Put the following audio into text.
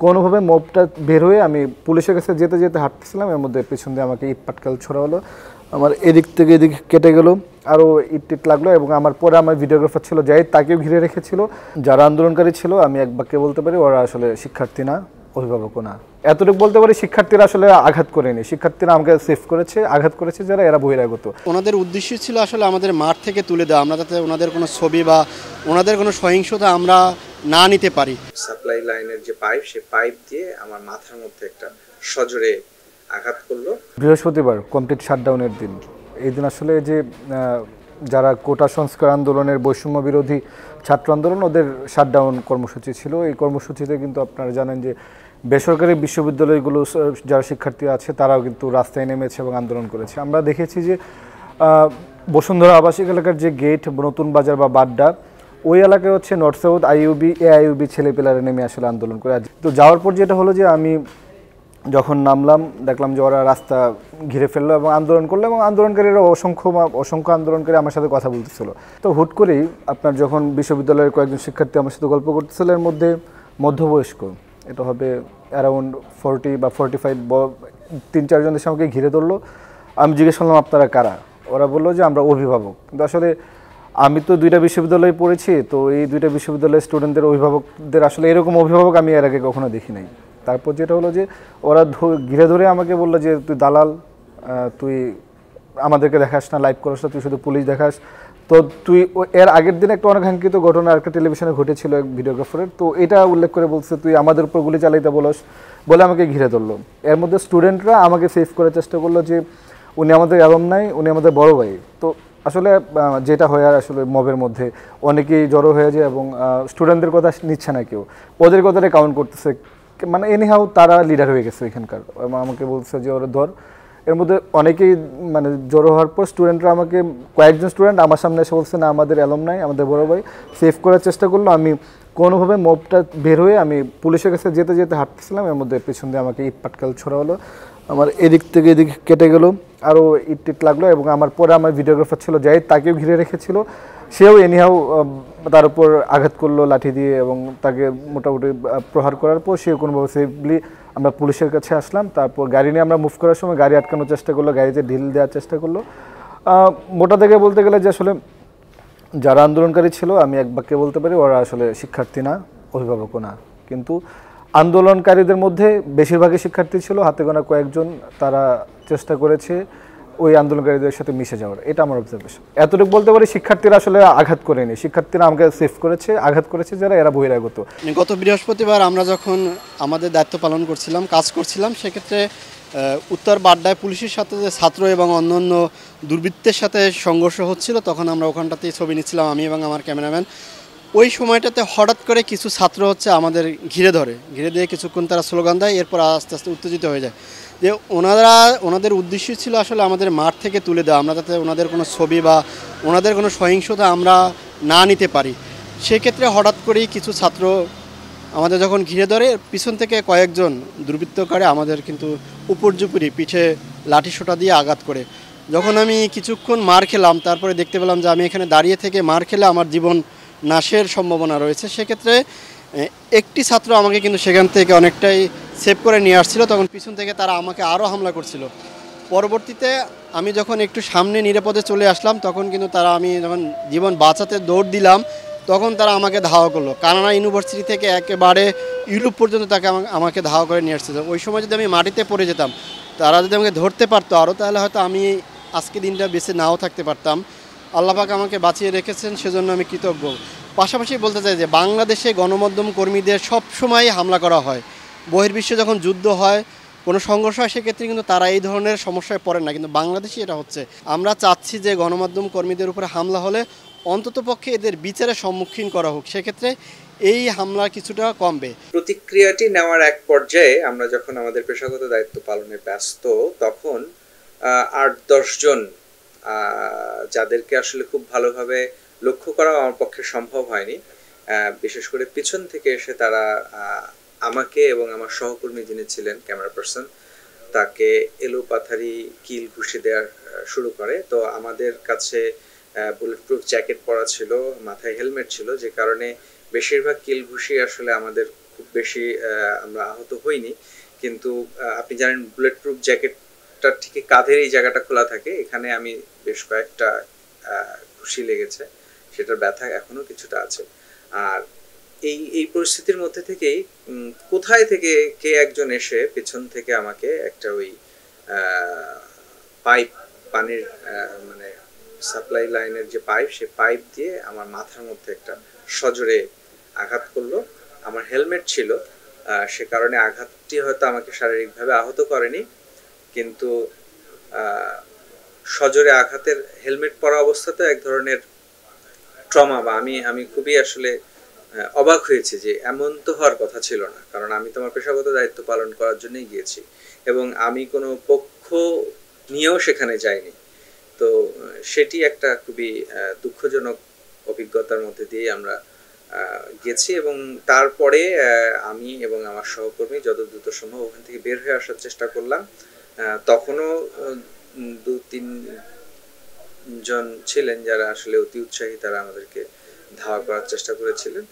কোনোভাবে মবটা বের হয়ে আমি পুলিশের কাছে যেতে যেতে হাঁটতেছিলাম, এর মধ্যে পেছন দিয়ে আমাকে ইট পাটকেল ছোড়া হলো। আমার এদিক থেকে এদিক কেটে গেল, আরও ইট টিট লাগলো। এবং আমার পরে আমার ভিডিওগ্রাফার ছিল জাহিদ, তাকেও ঘিরে রেখেছিল। যারা আন্দোলনকারী ছিল আমি এক বাক্যে বলতে পারি ওরা আসলে শিক্ষার্থী না, অভিভাবকও না। এতটুকু বলতে পারি শিক্ষার্থীরা আসলে আঘাত করেনি, শিক্ষার্থীরা আমাকে সেভ করেছে। আঘাত করেছে যারা, এরা বহিরাগত। ওনাদের উদ্দেশ্য ছিল আসলে আমাদের মাঠ থেকে তুলে দেওয়া, আমরা যাতে ওনাদের কোনো ছবি বা ওনাদের কোনো সহিংসতা আমরা না নিতে পারি। সাপ্লাই লাইনের যে পাইপ, সেই পাইপ দিয়ে আমার মাথার মধ্যে একটা সজোরে আঘাত করলো। বৃহস্পতিবার কমপ্লিট শাটডাউনের দিন। এই দিন আসলে যে যারা কোটা সংস্কার আন্দোলনের, বৈষম্য বিরোধী ছাত্র আন্দোলন, ওদের শাটডাউন কর্মসূচি ছিল। এই কর্মসূচিতে কিন্তু আপনারা জানেন যে বেসরকারি বিশ্ববিদ্যালয়গুলো যারা শিক্ষার্থী আছে তারাও কিন্তু রাস্তায় নেমেছে এবং আন্দোলন করেছে। আমরা দেখেছি যে বসুন্ধরা আবাসিক এলাকার যে গেট, নতুন বাজার বা বাড্ডা, ওই এলাকায় হচ্ছে নর্থ সাউথ আইইউবি, এআইইউবি ছেলেপেলারা নেমে আসলে আন্দোলন করে। তো যাওয়ার পর যেটা হলো যে আমি যখন নামলাম দেখলাম যে ওরা রাস্তা ঘিরে ফেললো এবং আন্দোলন করলো, এবং আন্দোলনকারীরা অসংখ্য আন্দোলনকারী আমার সাথে কথা বলতেছিল। তো হুট করেই আপনার যখন বিশ্ববিদ্যালয়ের কয়েকজন শিক্ষার্থী আমার সাথে গল্প করতেছিল, এর মধ্যে মধ্যবয়স্ক, এটা হবে অ্যারাউন্ড 40 বা 45, 3-4 জন এসে আমাকে ঘিরে ধরলো। আমি জিজ্ঞেস করলাম আপনারা কারা? ওরা বললো যে আমরা অভিভাবক। কিন্তু আসলে আমি তো 2টা বিশ্ববিদ্যালয়ে পড়েছি, তো এই 2টা বিশ্ববিদ্যালয়ের স্টুডেন্টদের অভিভাবকদের আসলে এরকম অভিভাবক আমি এর আগে কখনো দেখি নাই। তারপর যেটা হলো যে ওরা ঘিরে ধরে আমাকে বললো যে তুই দালাল, তুই আমাদেরকে দেখাস না, লাইভ করাস না, তুই শুধু পুলিশ দেখাস। তো তুই এর আগের দিন একটা অনাকাঙ্ক্ষিত ঘটনা একটা টেলিভিশনে ঘটেছিল এক ভিডিওগ্রাফারের, তো এটা উল্লেখ করে বলছে তুই আমাদের উপর গুলি চালাইতে বলস, বলে আমাকে ঘিরে ধরলো। এর মধ্যে স্টুডেন্টরা আমাকে সেভ করার চেষ্টা করলো যে উনি আমাদের অ্যালুমনাই, উনি আমাদের বড় ভাই। তো আসলে যেটা হয় আর আসলে মবের মধ্যে অনেকেই জড়ো হয়ে যায় এবং স্টুডেন্টদের কথা নিচ্ছে না কেউ, ওদের কথাটা কাউন্ট করতেছে। মানে এনিহাউ তারা লিডার হয়ে গেছে এখানকার, আমাকে বলছে যে ওরা ধর। এর মধ্যে অনেকেই মানে জড়ো হওয়ার পর স্টুডেন্টরা আমাকে, কয়েকজন স্টুডেন্ট আমার সামনে এসে বলছে না আমাদের অ্যালুমনাই, আমাদের বড় ভাই, সেভ করার চেষ্টা করলো। আমি কোনোভাবে মবটা বের হয়ে আমি পুলিশের কাছে যেতে যেতে হাঁটতেছিলাম, এর মধ্যে পেছন দিয়ে আমাকে ইট পাটকেল ছোড়া হলো। আমার এদিক থেকে এদিক কেটে গেল, আরও ইট টিট লাগলো। এবং আমার পরে আমার ভিডিওগ্রাফার ছিল জাহিদ, তাকেও ঘিরে রেখেছিল। সেও এনিহাউ তার উপর আঘাত করলো লাঠি দিয়ে, এবং তাকে মোটামুটি প্রহার করার পর সেও কোনোভাবে সেফলি আমরা পুলিশের কাছে আসলাম। তারপর গাড়ি নিয়ে আমরা মুভ করার সময় গাড়ি আটকানোর চেষ্টা করলো, গাড়িতে ঢিল দেওয়ার চেষ্টা করলো। মোটা থেকে বলতে গেলে যে আসলে যারা আন্দোলনকারী ছিল আমি এক বাক্যে বলতে পারি ওরা আসলে শিক্ষার্থী না, অভিভাবকও না। কিন্তু আন্দোলনকারীদের মধ্যে বেশিরভাগই শিক্ষার্থী ছিল, হাতে গোনা কয়েকজন তারা চেষ্টা করেছে ওই আন্দোলনকারীদের সাথে মিশে যাওয়ার। এটা আমার অবজারভেশন। এতটুকু বলতে পারি শিক্ষার্থীরা আসলে আঘাত করেনি, শিক্ষার্থীরা আমাকে সেভ করেছে। আঘাত করেছে যারা, এরা বহিরাগত। গত বৃহস্পতিবার আমরা যখন আমাদের দায়িত্ব পালন করছিলাম, কাজ করছিলাম, সেক্ষেত্রে উত্তর বাড্ডায় পুলিশের সাথে যে ছাত্র এবং অন্যান্য দুর্বৃত্তের সাথে সংঘর্ষ হচ্ছিল, তখন আমরা ওখানটাতেই ছবি নিচ্ছিলাম, আমি এবং আমার ক্যামেরাম্যান। ওই সময়টাতে হঠাৎ করে কিছু ছাত্র হচ্ছে আমাদের ঘিরে দিয়ে কিছুক্ষণ তারা স্লোগান দেয়, এরপর আস্তে আস্তে উত্তেজিত হয়ে যায়। যে ওনাদের উদ্দেশ্য ছিল আসলে আমাদের মাঠ থেকে তুলে দেওয়া, আমরা যাতে ওনাদের কোনো ছবি বা ওনাদের কোনো সহিংসতা আমরা না নিতে পারি। সেক্ষেত্রে হঠাৎ করেই কিছু ছাত্র আমাদের যখন ঘিরে ধরে, পিছন থেকে কয়েকজন দুর্বৃত্তকারী আমাদের কিন্তু উপর্যুপরি পিঠে লাঠিসোঁটা দিয়ে আঘাত করে। যখন আমি কিছুক্ষণ মার খেলাম, তারপরে দেখতে পেলাম যে আমি এখানে দাঁড়িয়ে থেকে মার খেলে আমার জীবন নাশের সম্ভাবনা রয়েছে। সেক্ষেত্রে একটি ছাত্র আমাকে কিন্তু সেখান থেকে অনেকটাই সেভ করে নিয়ে আসছিল, তখন পিছন থেকে তারা আমাকে আরও হামলা করছিল। পরবর্তীতে আমি যখন একটু সামনে নিরাপদে চলে আসলাম, তখন কিন্তু তারা, আমি যখন জীবন বাঁচাতে দৌড় দিলাম, তখন তারা আমাকে ধাওয়া করলো। কানাডা ইউনিভার্সিটি থেকে একেবারে ইউরোপ পর্যন্ত তাকে আমাকে ধাওয়া করে নিয়ে আসছিল। ওই সময় যদি আমি মাটিতে পড়ে যেতাম, তারা যদি আমাকে ধরতে পারতো আরও, তাহলে হয়তো আমি আজকে দিনটা বেঁচে নাও থাকতে পারতাম। আল্লাহ পাক আমাকে বাঁচিয়ে রেখেছেন, সেজন্য আমি কৃতজ্ঞ। পাশাপাশি বলতে চাই যে বাংলাদেশে গণমাধ্যম কর্মীদের সবসময় হামলা করা হয়। বহির্বিশ্বে যখন যুদ্ধ হয়, কোনো সংঘর্ষ হয়, সেক্ষেত্রে কিন্তু তারা এই ধরনের সমস্যায় পড়ে না, কিন্তু বাংলাদেশে এটা হচ্ছে। আমরা চাচ্ছি যে গণমাধ্যম কর্মীদের উপরে হামলা হলে অন্ততপক্ষে এদের বিচারের সম্মুখীন করা হোক, সেক্ষেত্রে এই হামলা কিছুটা কমবে। প্রতিক্রিয়াটি নেওয়ার এক পর্যায়ে আমরা যখন আমাদের পেশাগত দায়িত্ব পালনে ব্যস্ত, তখন 8-10 জন যাদেরকে আসলে খুব ভালোভাবে লক্ষ্য করা আমার পক্ষে সম্ভব হয়নি, বিশেষ করে পিছন থেকে এসে তারা আমাকে এবং আমার সহকর্মী যিনি ছিলেন ক্যামেরা পার্সন, তাকে এলোপাথারি কিল ঘুষি দেওয়া শুরু করে। তো আমাদের কাছে বুলেট প্রুফ জ্যাকেট পরা ছিল, মাথায় হেলমেট ছিল, যে কারণে বেশিরভাগ কিল ঘুষি আসলে আমাদের খুব বেশি আমরা আহত হইনি, কিন্তু আপনি জানেন বুলেট প্রুফ জ্যাকেটটা ঠিক কাঁধের এই জায়গাটা খোলা থাকে, এখানে আমি বেশ কয়েকটা ঘুষি লেগেছে, সেটার ব্যথা এখনো কিছুটা আছে। আর এই পরিস্থিতির মধ্যে থেকেই কোথায় থেকে কে একজন এসে পেছন থেকে আমাকে একটা ওই পাইপ, পানির মানে সাপ্লাই লাইনের যে পাইপ, সে পাইপ দিয়ে আমার মাথার মধ্যে একটা সজোরে আঘাত করলো। আমার হেলমেট ছিল, সে কারণে আঘাতটি হয়তো আমাকে শারীরিকভাবে আহত করেনি, কিন্তু সজোরে আঘাতের হেলমেট পরা অবস্থাতে এক ধরনের ট্রমা, বা আমি খুবই আসলে অবাক হয়েছি যে এমন তো হওয়ার কথা ছিল না, কারণ আমি তো আমার পেশাগত দায়িত্ব পালন করার জন্যই গিয়েছি এবং আমি কোনো পক্ষ নিয়েও সেখানে যাইনি। তো সেটি একটা খুবই দুঃখজনক অভিজ্ঞতার মধ্যে দিয়ে আমরা গেছি, এবং তারপরে আমি এবং আমার সহকর্মী যত দ্রুত সম্ভব ওখান থেকে বের হয়ে আসার চেষ্টা করলাম। তখনও 2-3 জন ছিলেন যারা আসলে অতি উৎসাহী, তারা আমাদেরকে ধাওয়া করার চেষ্টা করেছিলেন।